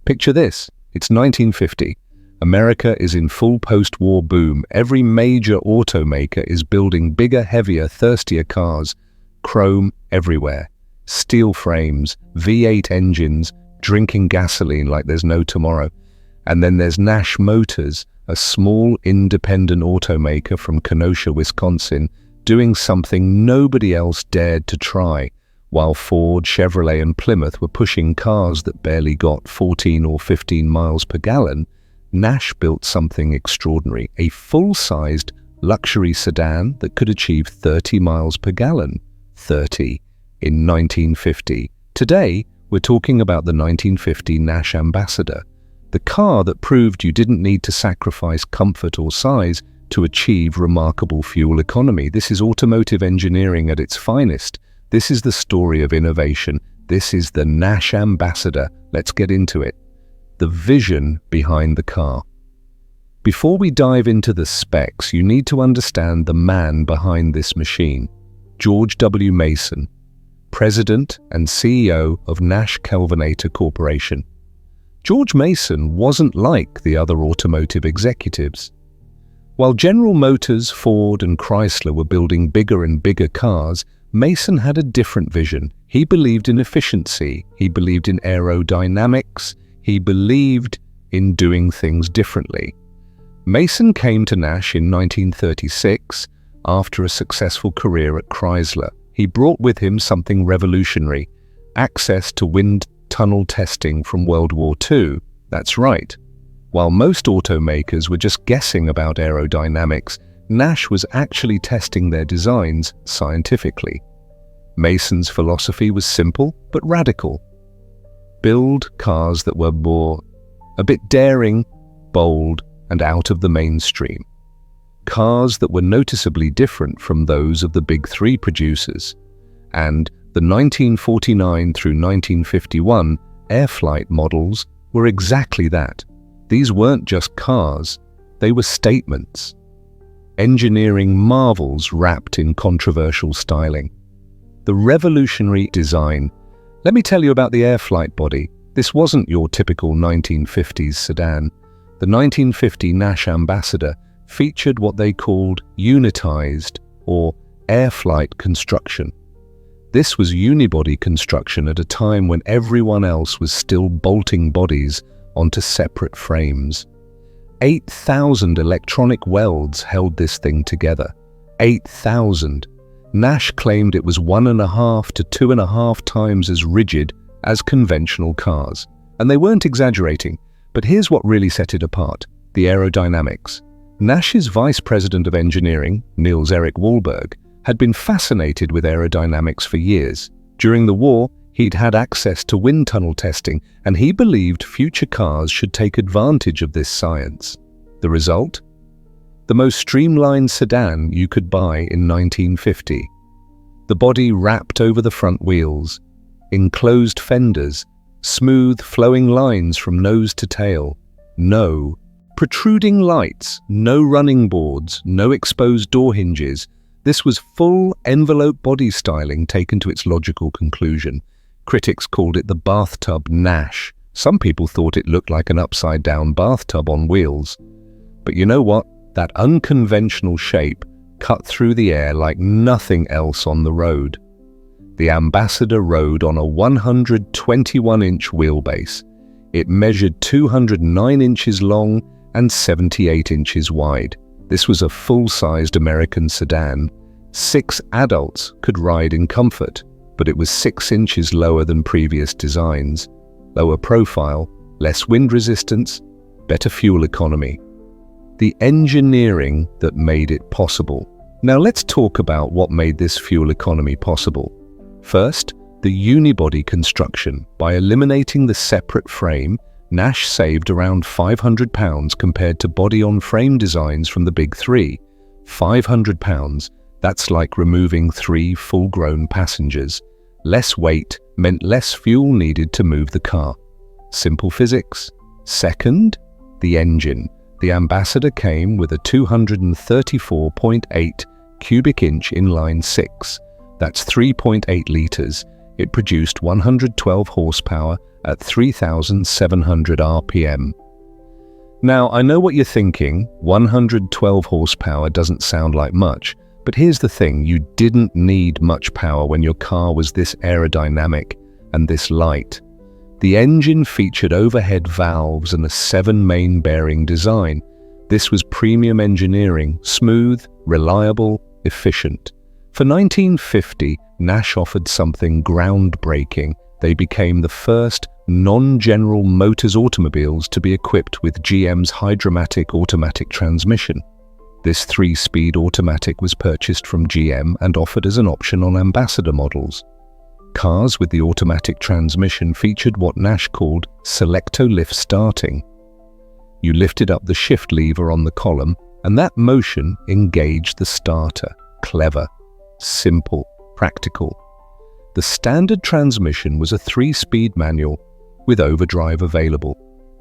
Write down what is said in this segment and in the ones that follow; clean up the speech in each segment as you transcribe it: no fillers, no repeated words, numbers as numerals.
Picture this. It's 1950. America is in full post-war boom. Every major automaker is building bigger, heavier, thirstier cars. Chrome everywhere. Steel frames, V8 engines, drinking gasoline like there's no tomorrow. And then there's Nash Motors, a small independent automaker from Kenosha, Wisconsin, doing something nobody else dared to try, while Ford, Chevrolet and Plymouth were pushing cars that barely got 14 or 15 miles per gallon. Nash built something extraordinary, a full-sized luxury sedan that could achieve 30 miles per gallon. 30 in 1950. Today, we're talking about the 1950 Nash Ambassador, the car that proved you didn't need to sacrifice comfort or size to achieve remarkable fuel economy. This is automotive engineering at its finest. This is the story of innovation. This is the Nash Ambassador. Let's get into it. The vision behind the car. Before we dive into the specs, you need to understand the man behind this machine. George W. Mason, President and CEO of Nash Kelvinator Corporation. George Mason wasn't like the other automotive executives. While General Motors, Ford and Chrysler were building bigger and bigger cars, Mason had a different vision. He believed in efficiency, he believed in aerodynamics, he believed in doing things differently. Mason came to Nash in 1936 after a successful career at Chrysler. He brought with him something revolutionary, access to wind tunnel testing from World War II. That's right. While most automakers were just guessing about aerodynamics, Nash was actually testing their designs scientifically. Mason's philosophy was simple but radical. Build cars that were a bit daring, bold, and out of the mainstream. Cars that were noticeably different from those of the big three producers. And the 1949 through 1951 Airflyte models were exactly that. These weren't just cars, they were statements. Engineering marvels wrapped in controversial styling. The revolutionary design. Let me tell you about the Airflyte body. This wasn't your typical 1950s sedan. The 1950 Nash Ambassador featured what they called unitized or Airflyte construction. This was unibody construction at a time when everyone else was still bolting bodies onto separate frames. 8,000 electronic welds held this thing together. 8,000. Nash claimed it was 1.5 to 2.5 times as rigid as conventional cars. And they weren't exaggerating, but here's what really set it apart: the aerodynamics. Nash's vice president of engineering, Niels Erik Wahlberg, had been fascinated with aerodynamics for years. During the war, he'd had access to wind tunnel testing, and he believed future cars should take advantage of this science. The result? The most streamlined sedan you could buy in 1950. The body wrapped over the front wheels, enclosed fenders, smooth flowing lines from nose to tail, no protruding lights, no running boards, no exposed door hinges. This was full envelope body styling taken to its logical conclusion. Critics called it the bathtub Nash. Some people thought it looked like an upside-down bathtub on wheels. But you know what? That unconventional shape cut through the air like nothing else on the road. The Ambassador rode on a 121-inch wheelbase. It measured 209 inches long and 78 inches wide. This was a full-sized American sedan. 6 adults could ride in comfort, but it was 6 inches lower than previous designs. Lower profile, less wind resistance, better fuel economy. The engineering that made it possible. Now let's talk about what made this fuel economy possible. First, the unibody construction. By eliminating the separate frame, Nash saved around £500 compared to body-on-frame designs from the big three. £500, that's like removing 3 full-grown passengers. Less weight meant less fuel needed to move the car. Simple physics. Second, the engine. The Ambassador came with a 234.8 cubic inch inline 6. That's 3.8 litres. It produced 112 horsepower at 3,700 RPM. Now, I know what you're thinking, 112 horsepower doesn't sound like much, but here's the thing, you didn't need much power when your car was this aerodynamic and this light. The engine featured overhead valves and a 7-main bearing design. This was premium engineering, smooth, reliable, efficient. For 1950, Nash offered something groundbreaking. They became the first non-General Motors automobiles to be equipped with GM's Hydromatic automatic transmission. This 3-speed automatic was purchased from GM and offered as an option on Ambassador models. Cars with the automatic transmission featured what Nash called selecto-lift starting. You lifted up the shift lever on the column, and that motion engaged the starter. Clever, simple, practical. The standard transmission was a 3-speed manual with overdrive available.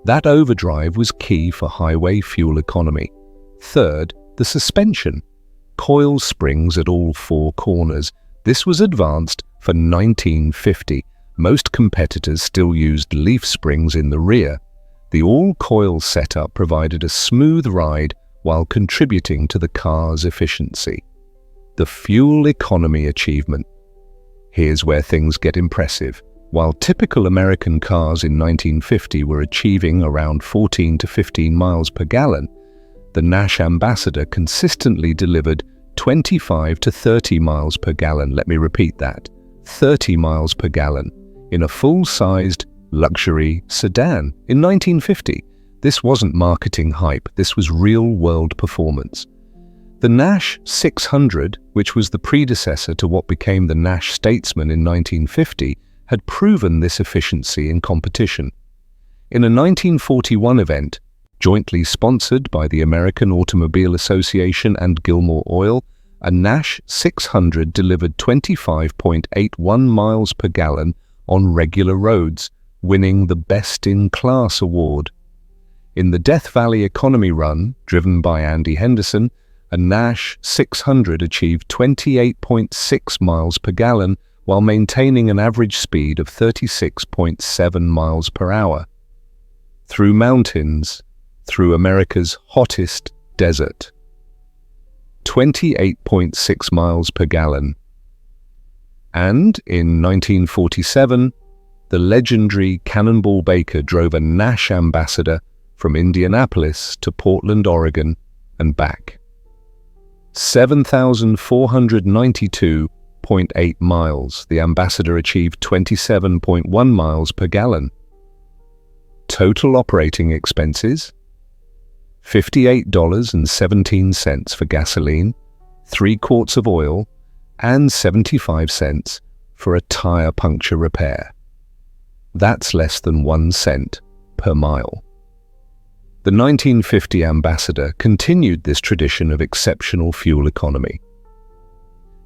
That overdrive was key for highway fuel economy. Third, the suspension. Coil springs at all 4 corners. This was advanced for 1950. Most competitors still used leaf springs in the rear. The all-coil setup provided a smooth ride while contributing to the car's efficiency. The fuel economy achievement. Here's where things get impressive. While typical American cars in 1950 were achieving around 14 to 15 miles per gallon, the Nash Ambassador consistently delivered 25 to 30 miles per gallon. Let me repeat that, 30 miles per gallon in a full-sized luxury sedan in 1950. This wasn't marketing hype, this was real-world performance. The Nash 600, which was the predecessor to what became the Nash Statesman in 1950, had proven this efficiency in competition. In a 1941 event, jointly sponsored by the American Automobile Association and Gilmore Oil, a Nash 600 delivered 25.81 miles per gallon on regular roads, winning the Best in Class award. In the Death Valley Economy Run, driven by Andy Henderson, a Nash 600 achieved 28.6 miles per gallon while maintaining an average speed of 36.7 miles per hour. Through mountains, through America's hottest desert. 28.6 miles per gallon. And in 1947, the legendary Cannonball Baker drove a Nash Ambassador from Indianapolis to Portland, Oregon, and back. 7,492.8 miles. The Ambassador achieved 27.1 miles per gallon. Total operating expenses: $58.17 for gasoline, 3 quarts of oil, and 75 cents for a tire puncture repair. That's less than 1 cent per mile. The 1950 Ambassador continued this tradition of exceptional fuel economy.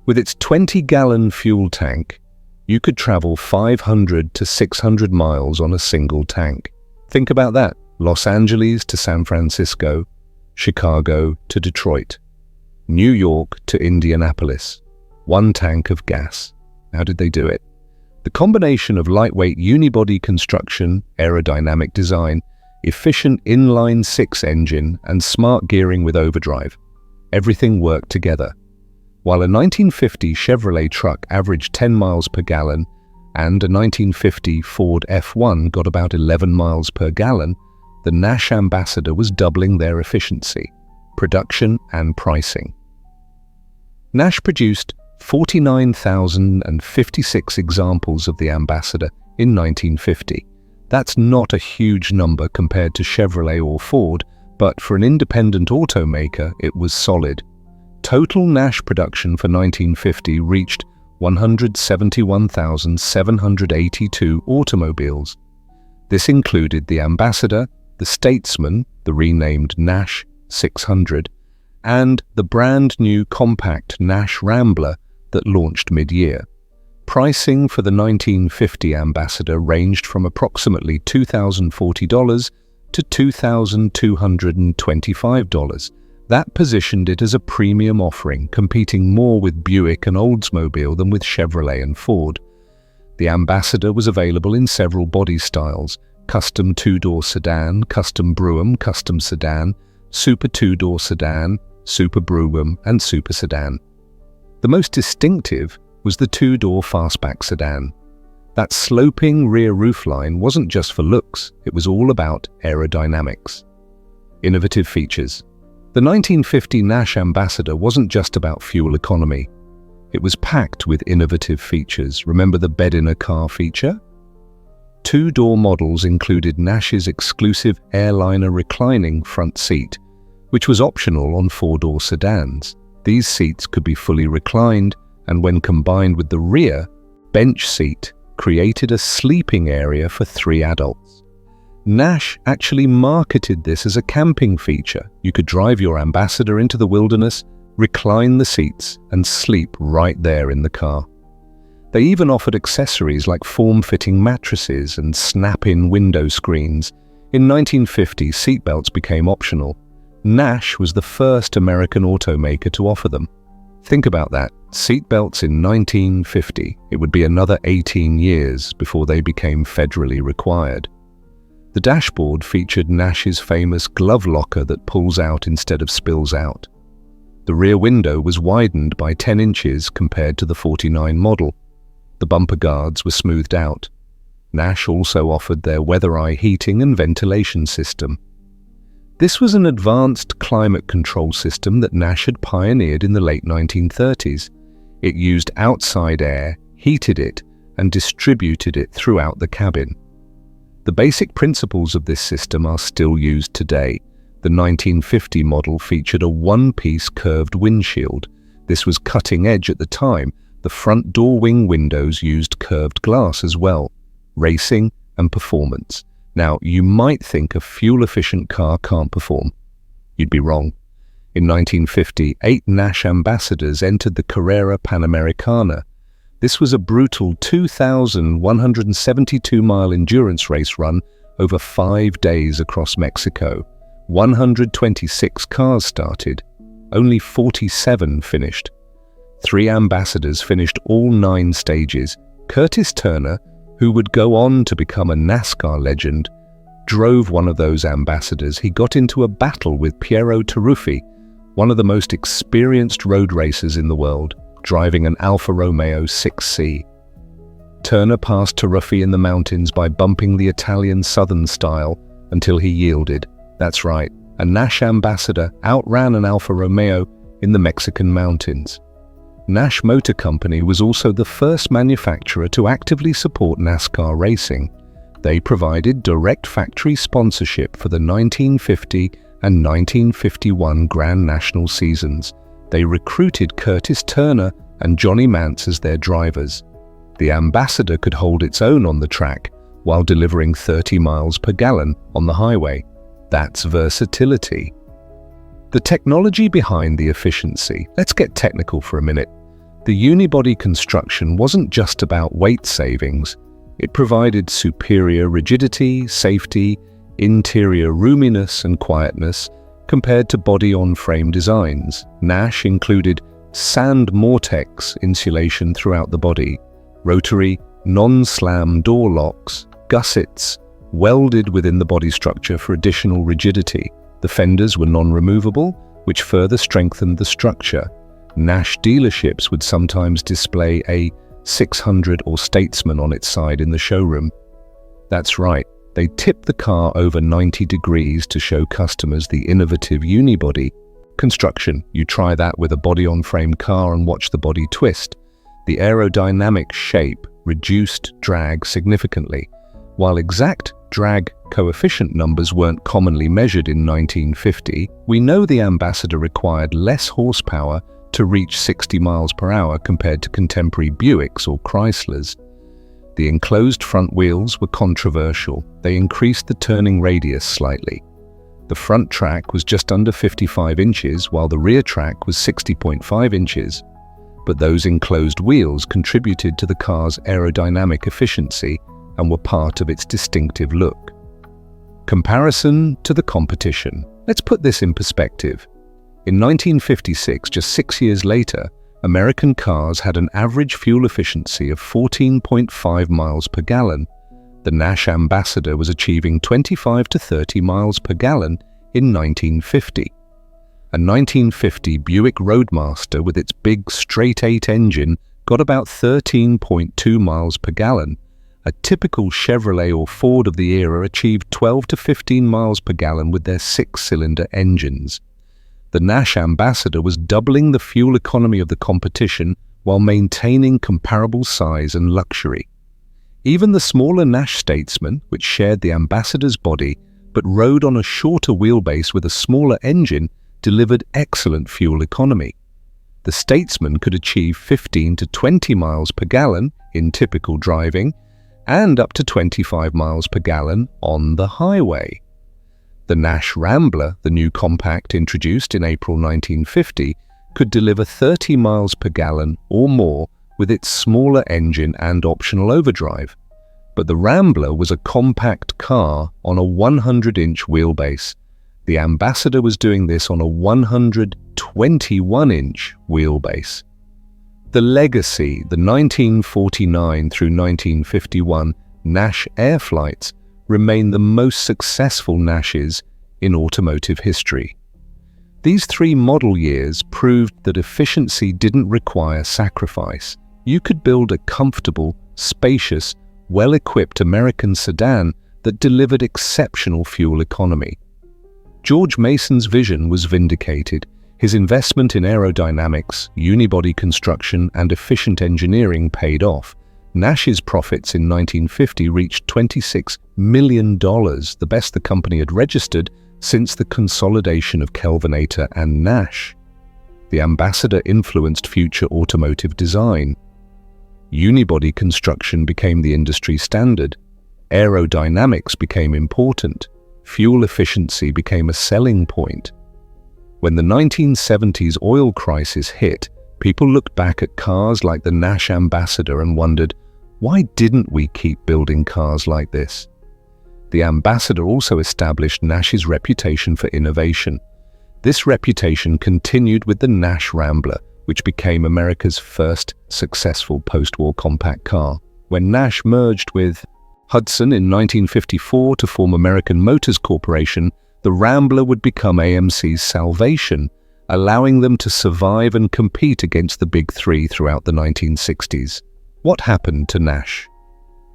With its 20-gallon fuel tank, you could travel 500 to 600 miles on a single tank. Think about that. Los Angeles to San Francisco, Chicago to Detroit, New York to Indianapolis. 1 tank of gas. How did they do it? The combination of lightweight unibody construction, aerodynamic design, efficient inline-6 engine, and smart gearing with overdrive. Everything worked together. While a 1950 Chevrolet truck averaged 10 miles per gallon and a 1950 Ford F1 got about 11 miles per gallon, the Nash Ambassador was doubling their efficiency, production, and pricing. Nash produced 49,056 examples of the Ambassador in 1950. That's not a huge number compared to Chevrolet or Ford, but for an independent automaker, it was solid. Total Nash production for 1950 reached 171,782 automobiles. This included the Ambassador, the Statesman, the renamed Nash 600, and the brand-new compact Nash Rambler that launched mid-year. Pricing for the 1950 Ambassador ranged from approximately $2,040 to $2,225. That positioned it as a premium offering, competing more with Buick and Oldsmobile than with Chevrolet and Ford. The Ambassador was available in several body styles: custom two-door sedan, custom brougham, custom sedan, super two-door sedan, super brougham, and super sedan. The most distinctive was the two-door fastback sedan. That sloping rear roofline wasn't just for looks, it was all about aerodynamics. Innovative features. The 1950 Nash Ambassador wasn't just about fuel economy. It was packed with innovative features. Remember the bed-in-a-car feature? Two-door models included Nash's exclusive airliner reclining front seat, which was optional on four-door sedans. These seats could be fully reclined, and when combined with the rear bench seat, created a sleeping area for 3 adults. Nash actually marketed this as a camping feature. You could drive your Ambassador into the wilderness, recline the seats, and sleep right there in the car. They even offered accessories like form-fitting mattresses and snap-in window screens. In 1950, seatbelts became optional. Nash was the first American automaker to offer them. Think about that, seatbelts in 1950. It would be another 18 years before they became federally required. The dashboard featured Nash's famous glove locker that pulls out instead of spills out. The rear window was widened by 10 inches compared to the 49 model. The bumper guards were smoothed out. Nash also offered their weather eye heating and ventilation system. This was an advanced climate control system that Nash had pioneered in the late 1930s. It used outside air, heated it, and distributed it throughout the cabin. The basic principles of this system are still used today. The 1950 model featured a one-piece curved windshield. This was cutting edge at the time. The front door wing windows used curved glass as well. Racing and performance. Now, you might think a fuel-efficient car can't perform. You'd be wrong. In 1950, 8 Nash Ambassadors entered the Carrera Panamericana. This was a brutal 2,172-mile endurance race run over 5 days across Mexico. 126 cars started. Only 47 finished. 3 Ambassadors finished all 9 stages. Curtis Turner, who would go on to become a NASCAR legend, drove one of those Ambassadors. He got into a battle with Piero Taruffi, one of the most experienced road racers in the world, driving an Alfa Romeo 6C. Turner passed Taruffi in the mountains by bumping the Italian Southern style until he yielded. That's right, a Nash Ambassador outran an Alfa Romeo in the Mexican mountains. Nash Motor Company was also the first manufacturer to actively support NASCAR racing. They provided direct factory sponsorship for the 1950 and 1951 Grand National seasons. They recruited Curtis Turner and Johnny Mantz as their drivers. The Ambassador could hold its own on the track while delivering 30 miles per gallon on the highway. That's versatility. The technology behind the efficiency. Let's get technical for a minute. The unibody construction wasn't just about weight savings. It provided superior rigidity, safety, interior roominess and quietness compared to body-on-frame designs. Nash included sand Mortex insulation throughout the body, rotary, non-slam door locks, gussets welded within the body structure for additional rigidity. The fenders were non-removable, which further strengthened the structure. Nash dealerships would sometimes display a 600 or Statesman on its side in the showroom. That's right, they tipped the car over 90 degrees to show customers the innovative unibody construction. You try that with a body-on-frame car and watch the body twist. The aerodynamic shape reduced drag significantly. While exact drag coefficient numbers weren't commonly measured in 1950, we know the Ambassador required less horsepower to reach 60 miles per hour compared to contemporary Buicks or Chryslers. The enclosed front wheels were controversial. They increased the turning radius slightly. The front track was just under 55 inches, while the rear track was 60.5 inches. But those enclosed wheels contributed to the car's aerodynamic efficiency and were part of its distinctive look. Comparison to the competition. Let's put this in perspective. In 1956, just 6 years later, American cars had an average fuel efficiency of 14.5 miles per gallon. The Nash Ambassador was achieving 25 to 30 miles per gallon in 1950. A 1950 Buick Roadmaster with its big straight-eight engine got about 13.2 miles per gallon. A typical Chevrolet or Ford of the era achieved 12 to 15 miles per gallon with their six-cylinder engines. The Nash Ambassador was doubling the fuel economy of the competition while maintaining comparable size and luxury. Even the smaller Nash Statesman, which shared the Ambassador's body but rode on a shorter wheelbase with a smaller engine, delivered excellent fuel economy. The Statesman could achieve 15 to 20 miles per gallon in typical driving and up to 25 miles per gallon on the highway. The Nash Rambler, the new compact introduced in April 1950, could deliver 30 miles per gallon or more with its smaller engine and optional overdrive. But the Rambler was a compact car on a 100-inch wheelbase. The Ambassador was doing this on a 121-inch wheelbase. The legacy, the 1949 through 1951 Nash Airflytes, remain the most successful Nashes in automotive history. These three model years proved that efficiency didn't require sacrifice. You could build a comfortable, spacious, well-equipped American sedan that delivered exceptional fuel economy. George Mason's vision was vindicated. His investment in aerodynamics, unibody construction, and efficient engineering paid off. Nash's profits in 1950 reached $26 million, the best the company had registered since the consolidation of Kelvinator and Nash. The Ambassador influenced future automotive design. Unibody construction became the industry standard. Aerodynamics became important. Fuel efficiency became a selling point. When the 1970s oil crisis hit, people looked back at cars like the Nash Ambassador and wondered, why didn't we keep building cars like this? The Ambassador also established Nash's reputation for innovation. This reputation continued with the Nash Rambler, which became America's first successful post-war compact car. When Nash merged with Hudson in 1954 to form American Motors Corporation, the Rambler would become AMC's salvation, allowing them to survive and compete against the Big Three throughout the 1960s. What happened to Nash?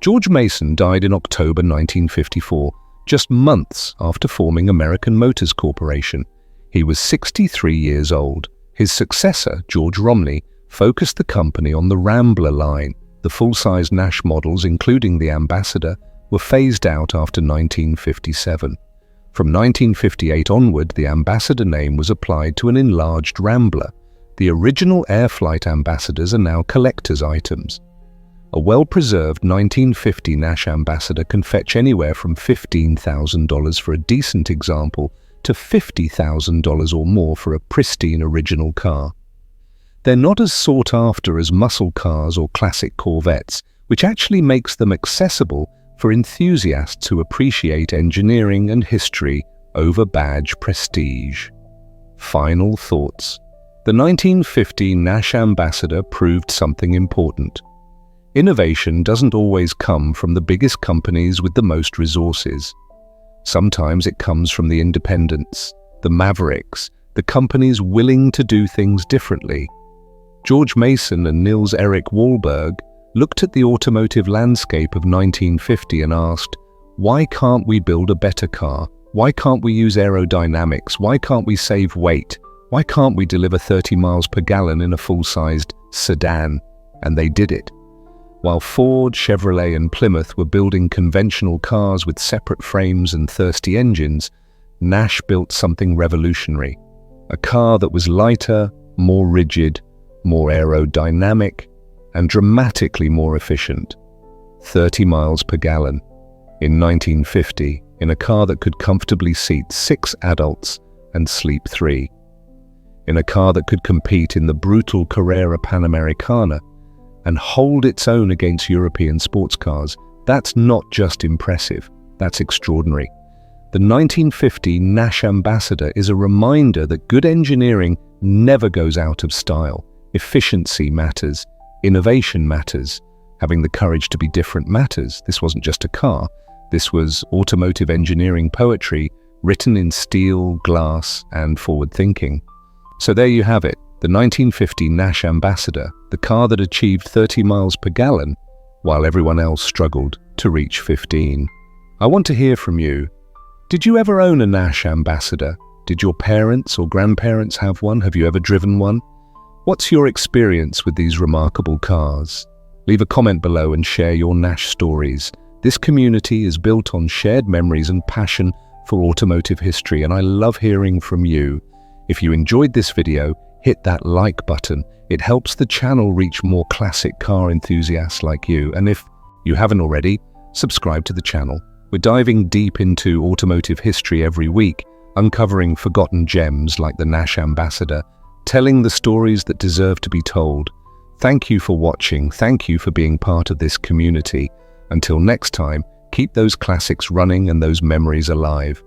George Mason died in October 1954, just months after forming American Motors Corporation. He was 63 years old. His successor, George Romney, focused the company on the Rambler line. The full-size Nash models, including the Ambassador, were phased out after 1957. From 1958 onward, the Ambassador name was applied to an enlarged Rambler. The original Airflyte Ambassadors are now collector's items. A well-preserved 1950 Nash Ambassador can fetch anywhere from $15,000 for a decent example to $50,000 or more for a pristine original car. They're not as sought after as muscle cars or classic Corvettes, which actually makes them accessible for enthusiasts who appreciate engineering and history over badge prestige. Final thoughts. The 1950 Nash Ambassador proved something important. Innovation doesn't always come from the biggest companies with the most resources. Sometimes it comes from the independents, the mavericks, the companies willing to do things differently. George Mason and Niels Erik Wahlberg looked at the automotive landscape of 1950 and asked, why can't we build a better car? Why can't we use aerodynamics? Why can't we save weight? Why can't we deliver 30 miles per gallon in a full-sized sedan? And they did it. While Ford, Chevrolet and Plymouth were building conventional cars with separate frames and thirsty engines, Nash built something revolutionary. A car that was lighter, more rigid, more aerodynamic, and dramatically more efficient. 30 miles per gallon. In 1950, in a car that could comfortably seat 6 adults and sleep 3. In a car that could compete in the brutal Carrera Panamericana and hold its own against European sports cars. That's not just impressive, that's extraordinary. The 1950 Nash Ambassador is a reminder that good engineering never goes out of style. Efficiency matters. Innovation matters. Having the courage to be different matters. This wasn't just a car. This was automotive engineering poetry written in steel, glass, and forward thinking. So there you have it, the 1950 Nash Ambassador, the car that achieved 30 miles per gallon, while everyone else struggled to reach 15. I want to hear from you. Did you ever own a Nash Ambassador? Did your parents or grandparents have one? Have you ever driven one? What's your experience with these remarkable cars? Leave a comment below and share your Nash stories. This community is built on shared memories and passion for automotive history, and I love hearing from you. If you enjoyed this video, hit that like button. It helps the channel reach more classic car enthusiasts like you. And if you haven't already, subscribe to the channel. We're diving deep into automotive history every week, uncovering forgotten gems like the Nash Ambassador, telling the stories that deserve to be told. Thank you for watching. Thank you for being part of this community. Until next time, keep those classics running and those memories alive.